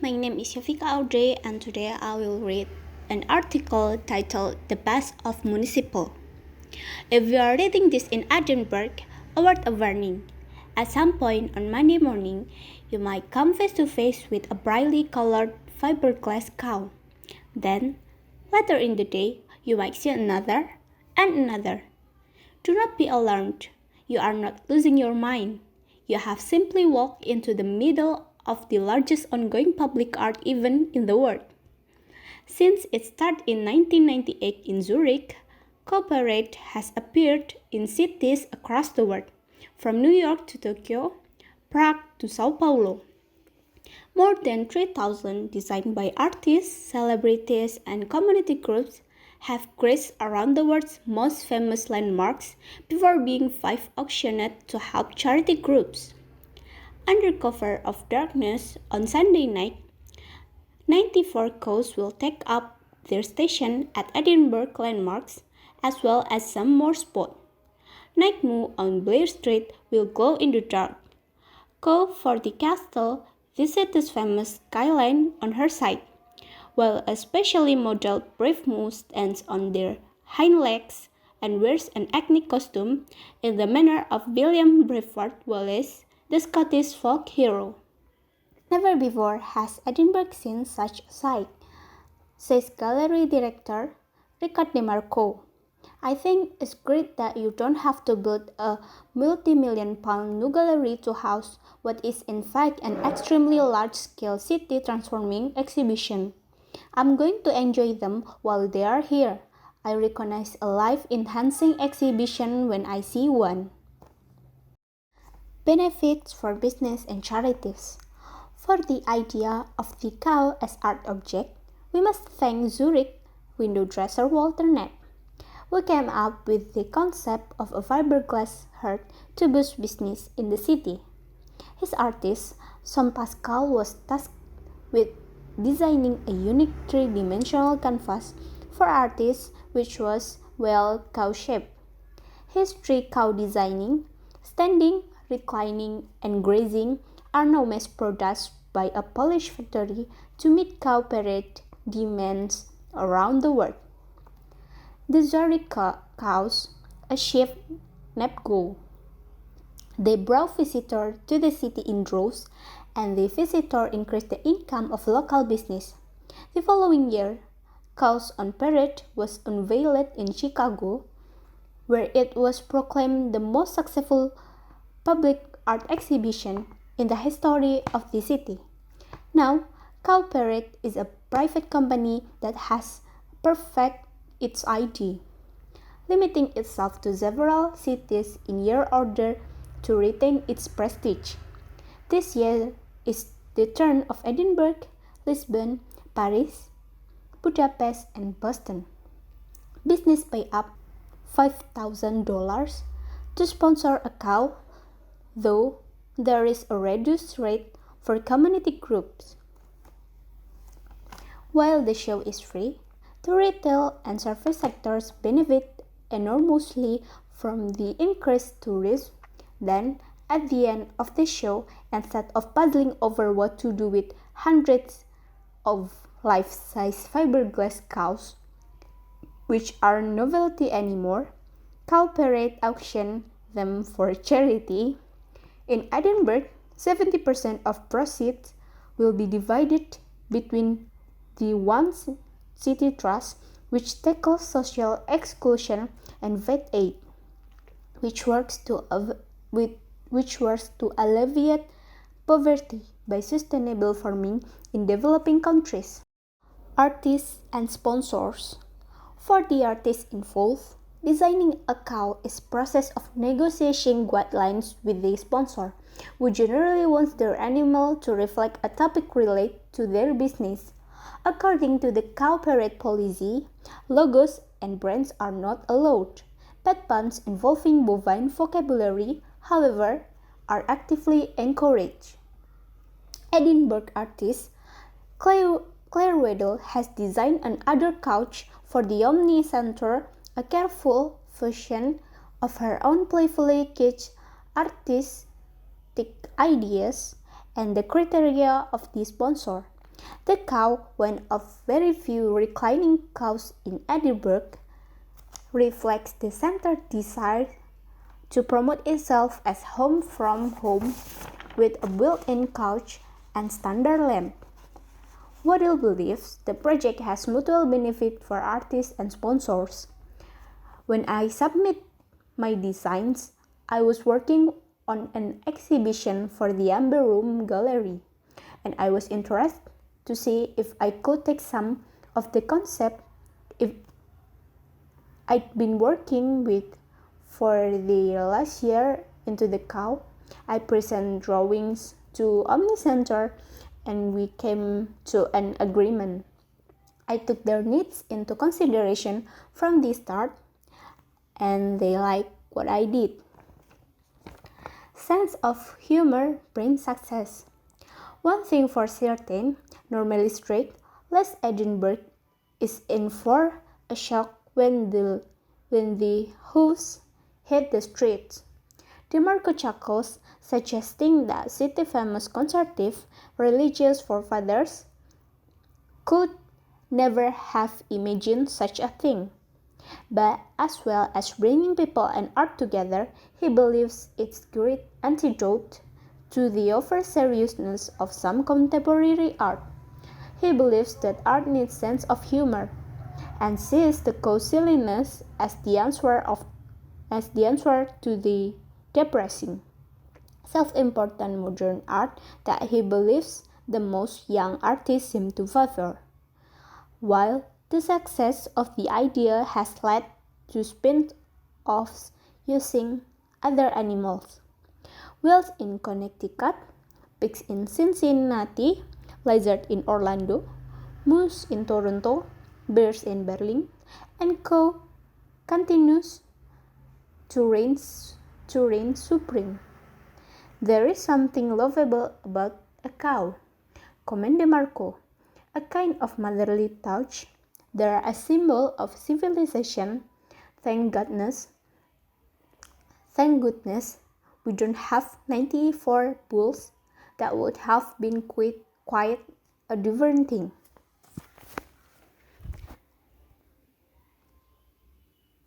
my name is Yofika Audrey, and today I will read an article titled The Best of Municipal. If you are reading this in Edinburgh, a word of warning. At some point on Monday morning, you might come face to face with a brightly colored fiberglass cow. Then, later in the day, you might see another and another. Do not be alarmed. You are not losing your mind. You have simply walked into the middle of the largest ongoing public art event in the world. Since it started in 1998 in Zurich, Cow Parade has appeared in cities across the world, from New York to Tokyo, Prague to Sao Paulo. More than 3,000 designed by artists, celebrities, and community groups have graced around the world's most famous landmarks before being auctioned to help charity groups. Under cover of darkness on Sunday night, 94 cows will take up their station at Edinburgh landmarks, as well as some more spots. Night Moo on Blair Street will glow in the dark. Cow for the castle, the city's famous skyline on her side, while a specially modeled Brave Moo stands on their hind legs and wears an ethnic costume in the manner of William Braveheart Wallace, the Scottish folk hero. Never before has Edinburgh seen such a sight, says gallery director Richard DeMarco. I think it's great that you don't have to build a multi-million-pound new gallery to house what is in fact an extremely large-scale city-transforming exhibition. I'm going to enjoy them while they are here. I recognize a life-enhancing exhibition when I see one. Benefits for business and charities. For the idea of the cow as art object, we must thank Zurich window dresser Walter Knapp. We came up with the concept of a fiberglass hearth to boost business in the city. His artist, Jean Pascal, was tasked with designing a unique three-dimensional canvas for artists which was well cow-shaped. His three cow designing, standing, reclining, and grazing are now mass-produced by a Polish factory to meet cow parade demands around the world. The Zurich cows achieved net go. They brought visitors to the city in droves, and the visitor increased the income of local business. The following year, Cows on Parade was unveiled in Chicago, where it was proclaimed the most successful public art exhibition in the history of the city. Now, Cow Parade is a private company that has perfected its idea, limiting itself to several cities in year order to retain its prestige. This year is the turn of Edinburgh, Lisbon, Paris, Budapest, and Boston. Business pay up $5,000 to sponsor a cow, though there is a reduced rate for community groups. While the show is free, the retail and service sectors benefit enormously from the increased tourism. Then, at the end of the show, instead of puzzling over what to do with hundreds of life-size fiberglass cows, which are novelty anymore, Cow Parade auction them for charity. In Edinburgh, 70% of proceeds will be divided between the One City Trust, which tackles social exclusion, and vet aid, which works to alleviate poverty by sustainable farming in developing countries. Artists and sponsors. For the artists involved, designing a cow is a process of negotiating guidelines with the sponsor, who generally wants their animal to reflect a topic related to their business. According to the Cow Parade policy, logos and brands are not allowed. Pet puns involving bovine vocabulary, however, are actively encouraged. Edinburgh artist Claire Weddle has designed another couch for the Omni Centre, a careful fusion of her own playfully kitsch artistic ideas and the criteria of the sponsor. The cow, one of very few reclining cows in Edinburgh, reflects the center's desire to promote itself as home from home with a built-in couch and standard lamp. Waddell believes the project has mutual benefit for artists and sponsors. When I submit my designs, I was working on an exhibition for the Amber Room Gallery, and I was interested to see if I could take some of the concept if I'd been working with for the last year into the cow. I present drawings to Omnicenter and we came to an agreement. I took their needs into consideration from the start and they liked what I did. Sense of humor brings success. One thing for certain, normally strict, Les Edinburgh is in for a shock when the hoofs hit the streets. DeMarco chuckles, suggesting that city-famous conservative religious forefathers could never have imagined such a thing. But as well as bringing people and art together, he believes it's great antidote to the over-seriousness of some contemporary art. He believes that art needs sense of humor, and sees the silliness as the answer to the depressing, self-important modern art that he believes the most young artists seem to favor. While the success of the idea has led to spin-offs using other animals. Whales in Connecticut, pigs in Cincinnati, lizard in Orlando, moose in Toronto, bears in Berlin, and cow continues to reign supreme. There is something lovable about a cow, commented DeMarco, a kind of motherly touch. They are a symbol of civilization. Thank goodness, we don't have 94 bulls. That would have been quite a different thing.